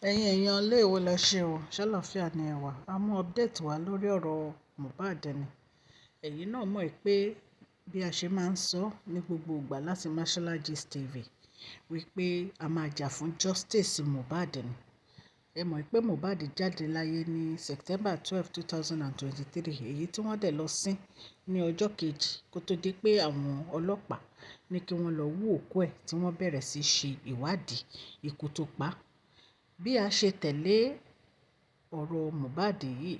Ẹ̀yin èèyàn ilé èwo lẹ ṣe o, ṣàlàáfíà ni ẹ wà. A mú update wá lórí ọ̀rọ̀ Mohbad ni. Ẹ̀yin náà mọ̀ pé bí a ṣe máa ń sọ ní gbogbo ìgbà láti Mashola Gist TV wípé a máa jà fún justice Mohbad ni. Ẹ mọ̀ pé Mohbad jáde láyé ní September 12, 2023, èyí tí wọ́n dẹ̀ lọ sin ní ọjọ́ kejì kó tó di pé àwọn ọlọ́pàá ní kí wọ́n lọ wú òkú ẹ̀ tí wọ́n bẹ̀rẹ̀ sí ṣe ìwádìí ikú tó pa á. Bí a ṣe tẹ̀lé ọ̀rọ̀ Mohbad yìí,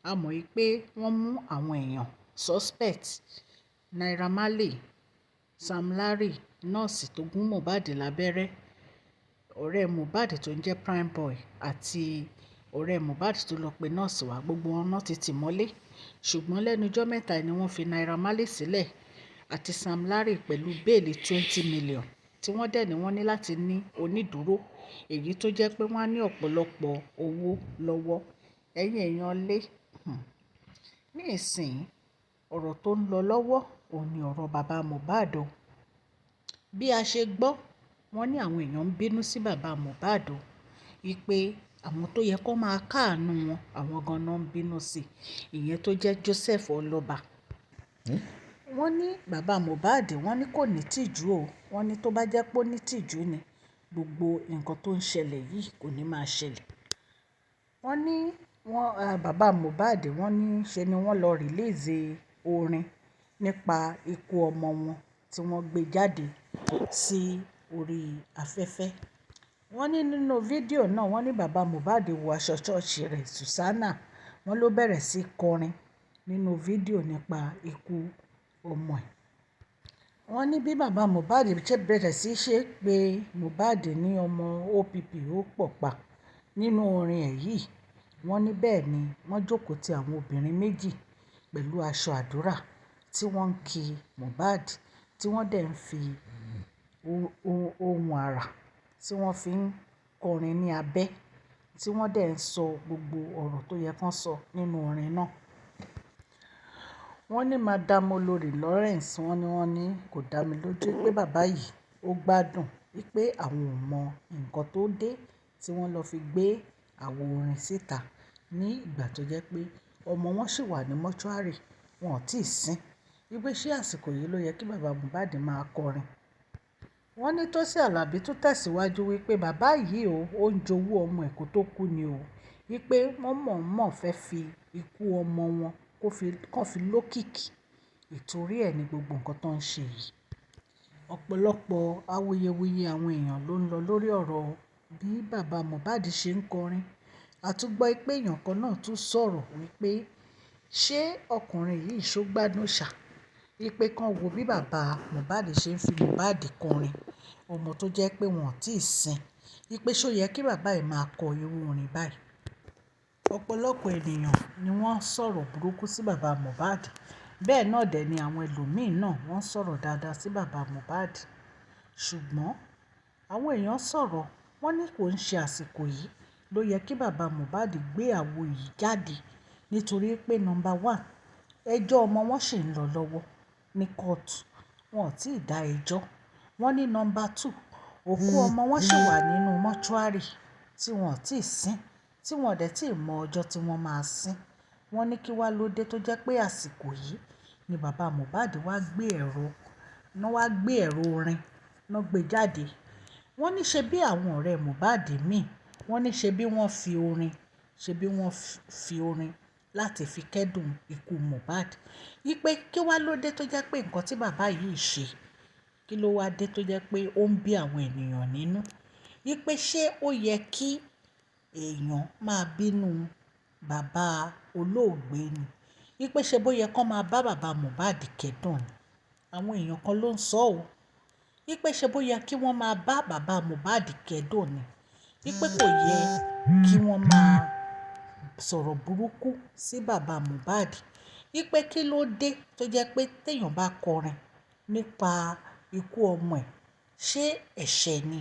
a mọ̀ pé wọ́n mú àwọn èèyàn suspect Naira Marley, Sam Larry, nọ́ọ̀sì tó gún Mohbad lábẹ́rẹ́, ọ̀rẹ́ Mohbad tó ń jẹ́ Prime Boy àti ọ̀rẹ́ Mohbad tó lọ pe nọ́ọ̀sì wá, gbogbo wọn náà ti tì mọ́lé. Ṣùgbọ́n lẹ́nu ọjọ́ mẹ́ta ni wọ́n fi Naira Marley sílẹ̀ àti Sam Larry pẹ̀lú bẹ́ẹ̀lì 20 million tí wọ́n dẹ̀ ní wọ́n ní láti ní onídùúró, èyí tó jẹ́ pé wọ́n á ní ọ̀pọ̀lọpọ̀ owó lọ́wọ́. Ẹ̀yin èèyàn lé, ní ìsìn ọ̀rọ̀ tó ń lọ lọ́wọ́ òun ni ọ̀rọ̀ bàbá Mohbad o. Bí a ṣe gbọ́, wọ́n ní àwọn èèyàn ń bínú sí bàbá Mohbad o, wípé àwọn tó yẹ kó máa káàánú wọn, àwọn gan-an ń bínú sí i, ìyẹn tó jẹ́ Joseph Ọlọ́ba. Wọ́n ní bàbá Mohbad, wọ́n ní kò ní tìjú o, wọ́n ní tó bá jẹ́ pé ó ní tìjú ni gbogbo nǹkan tó ń ṣẹlẹ̀ yìí kò ní máa ṣẹlẹ̀. Wọ́n ní bàbá Mohbad, wọ́n ní ṣe ni wọ́n lọ release orin nípa ikú ọmọ wọn tí wọ́n gbé jáde sí orí afẹ́fẹ́. Wọ́n ní nínú fídíò náà, wọ́n ní bàbá Mohbad wọ aṣọ ṣọ́ọ̀ṣì rẹ̀ Susanna, wọ́n ló bẹ̀rẹ̀ sí kọrin nínú fídíò nípa ikú ọmọ ẹ̀. Wọ́n ní bí bàbá Mohbad ṣe bẹ̀rẹ̀ sí ṣe pé Mohbad ní ọmọ OPP ó pọ̀ pa nínú orin ẹ̀ yìí, wọ́n ní bẹ́ẹ̀ ni wọ́n jókòó ti àwọn obìnrin méjì pẹ̀lú aṣọ àdúrà tí wọ́n ń ki Mohbad, tí wọ́n dẹ̀ ń fi ohun àrà tí wọ́n fi ń kọrin ní abẹ́, tí wọ́n dẹ̀ ń sọ gbogbo ọ̀rọ̀ tó yẹ kán sọ nínú orin náà. Wọ́n ní Madam Olorì Lawrence, wọ́n ní kò dá mi lójú pé bàbá yìí ó gbádùn, wípé àwọn ò mọ nǹkan tó dé tí wọ́n lọ fi gbé àwo orin síta ní ìgbà tó jẹ́ pé ọmọ wọn sì wà ní mọ́ṣúárì, wọn ò tí ì sin. Wípé ṣé àsìkò yìí ló yẹ kí bàbá Mohbad máa kọrin. Wọ́n ní Tósìn Àlàbí tún tẹ̀síwájú wípé bàbá yìí ó ń jowú ọmọ ẹ̀ kó tó kú ni o, wípé wọ́n mọ̀ọ́mọ̀ fẹ́ fi ikú ọmọ wọn kán fi lókìkí, ìtorí ẹ̀ ní gbogbo nǹkan tó ń ṣe yìí. Ọ̀pọ̀lọpọ̀ awuyewuye àwọn èèyàn ló ń lọ lórí ọ̀rọ̀ bí bàbá Mohbad ṣe ń kọrin. A tún gbọ́ pé èèyàn kan náà tún sọ̀rọ̀ wípé ṣé ọkùnrin yìí ṣó gbádùn ṣá, wípé kán wo bí bàbá Mohbad ṣe ń fi Mohbad kọrin, ọmọ tó jẹ́ pé wọn ò tí ì sin, wípé ṣó yẹ kí bàbá yìí máa kọ irú orin báyìí. Ọ̀pọ̀lọpọ̀ ènìyàn ni wọ́n sọ̀rọ̀ burúkú sí bàbá Mohbad. Bẹ́ẹ̀ náà dẹ̀ ni àwọn ẹlòmíín náà wọ́n sọ̀rọ̀ dáadáa sí bàbá Mohbad. Ṣùgbọ́n àwọn èèyàn sọ̀rọ̀, wọ́n ní kò ń ṣe àsìkò yìí ló yẹ kí bàbá Mohbad gbé àwo yìí jáde, nítorí pé number one, ẹjọ́ ọmọ wọn ṣì ń lọ lọ́wọ́ ní kóòtù, wọn ò tí ì dá ẹjọ́. Wọ́n ní number two, òkú ọmọ wọn ṣì wà nínú mọ́ṣúárì tí wọn ò tí ì sin, tí wọn ò dẹ̀ tí ì mọ ọjọ́ tí wọ́n máa sin. Wọ́n ní kí wá ló dé tó jẹ́ pé àsìkò yìí ni bàbá Mohbad wá gbé ẹ̀rọ orin náà gbé jáde. Wọ́n ní ṣe bí àwọn ọ̀rẹ́ Mohbad míì, wọ́n ní ṣe bí wọ́n fi orin láti fi kẹ́dùn ikú Mohbad. Wípé kí wá ló dé tó jẹ́ pé nǹkan tí bàbá yìí ṣe, kí ló wá dé tó jẹ́ pé ó ń bí àwọn ènìyàn nínú. Wípé ṣé ó yẹ kí èèyàn máa bínú bàbá olóògbé ni. Wípé ṣé bó yẹ kán máa bá bàbá Mohbad kẹ́dùn ni. Àwọn èèyàn kan ló ń sọ ọ́. Wípé ṣé bó yẹ kí wọ́n máa bá bàbá Mohbad kẹ́dùn ni. Wípé kò yẹ kí wọ́n máa sọ̀rọ̀ burúkú sí bàbá Mohbad. Wípé kí ló dé tó jẹ́ pé téèyàn bá kọrin nípa ikú ọmọ ẹ̀, ṣé ẹ̀ṣẹ̀ ni.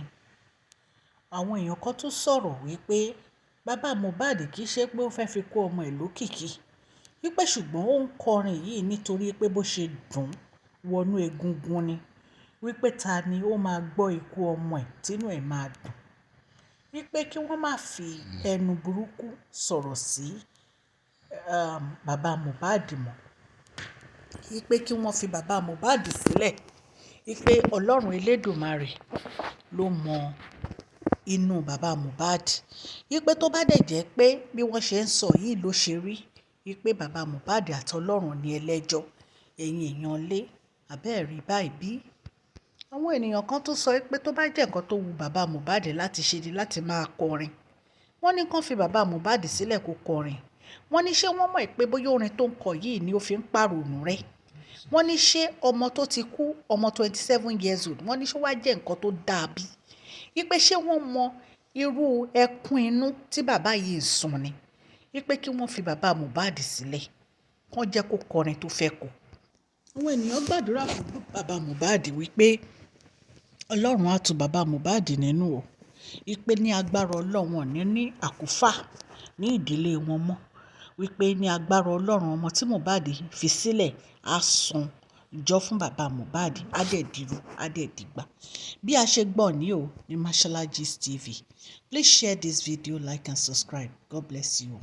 Àwọn èèyàn kan tún sọ̀rọ̀ wípé bàbá Mohbad kì í ṣe pé ó fẹ́ fi kú ọmọ ẹ̀ lókìkí. Wípé ṣùgbọ́n ó ń kọrin yìí nítorí pé bó ṣe dùn wọnú egungun ni. Wípé ta ni ó máa gbọ́ ikú ọmọ ẹ̀ tínú ẹ̀ máa dùn. wípé kí wọ́n má fi ẹnu burúkú sọ̀rọ̀ sí bàbá Mohbad mọ́, wípé kí wọ́n fi bàbá Mohbad sílẹ̀, wípé Ọlọ́run Elédùmarè ló mọ inú bàbá Mohbad, wípé tó bá dẹ̀ jẹ́ pé bí wọ́n ṣe ń sọ yìí ló ṣe rí, wípé bàbá Mohbad àti Ọlọ́run ní ẹlẹ́jọ́, ẹ̀yin èèyàn lé àbẹ́ẹ̀rí báyìí bí. Àwọn ènìyàn kan tó sọ pé tó bá jẹ́ nǹkan tó wu bàbá Mohbad láti ṣe ni láti máa kọrin, wọ́n ní kán fi bàbá Mohbad sílẹ̀ kó kọrin. Wọ́n ní ṣé wọ́n mọ̀ pé bóyá orin tó ń kọ yìí ni ó fi ń pàrònú rẹ̀. Wọ́n ní ṣé ọmọ tó ti kú, ọmọ 27 years old, wọ́n ní ṣé wá jẹ́ nǹkan tó dáa bí. Wípé ṣé wọ́n mọ irú ẹkún inú tí bàbá yìí ń sun ni. Wípé kí wọ́n fi bàbá Mohbad sílẹ̀, kán jẹ́ kó kọrin tó fẹ́ kọ. Àwọn ènìyàn gbàdúrà fún bàbá Mohbad wípé Ọlọ́run á tu bàbá Mohbad nínú o. Wípé ní agbára Ọlọ́run ní àkúfà ní ìdílé wọn mọ́. Wípé ní agbára Ọlọ́run ọmọ tí Mohbad fi sílẹ̀ á san ìjọ fún bàbá Mohbad, á dẹ̀ dirú, á dẹ̀ dìgbà. Bí a ṣe gbọ́ ní o ní Mashola Gist TV. Please share this video, like and subscribe. God bless you.